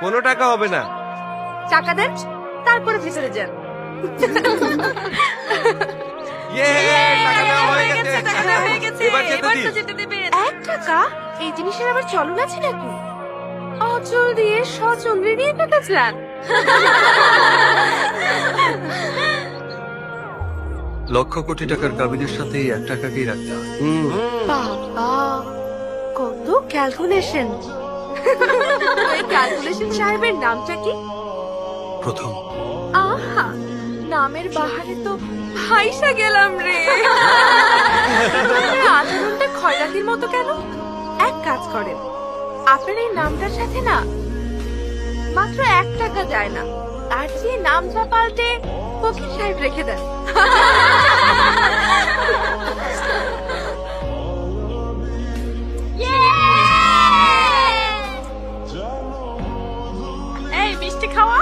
কোনো টাকা হবে না। টাকা দেন, তারপরে ভিতরে যান। টাকা দেওয়া হয়ে গেছে। এবার যেতে দিন। 1 টাকা? এই জিনিসের আবার চলন আছে নাকি? অচল দিয়ে সচল ঋণিয়ে টাকা চান? লক্ষ কোটি টাকার কাবিনের সাথে এই 1 টাকাকেই রাখতে হয়। বাবা, কত ক্যালকুলেশন! ওই ক্যালকুলেশন সাহেবের নামটা কি? প্রথম। আহা, নামের বাহারে তো ভাইসা গেলাম রে। আচরণটা খয়রাতির মতো কেন? এক কাজ করেন, আপনার এই নামটার সাথে না মাত্র 1 টাকা যায় না, তার চেয়ে নামটা পাল্টে ফকির সাহেব রেখে দেন। এই মিষ্টি খাওয়া।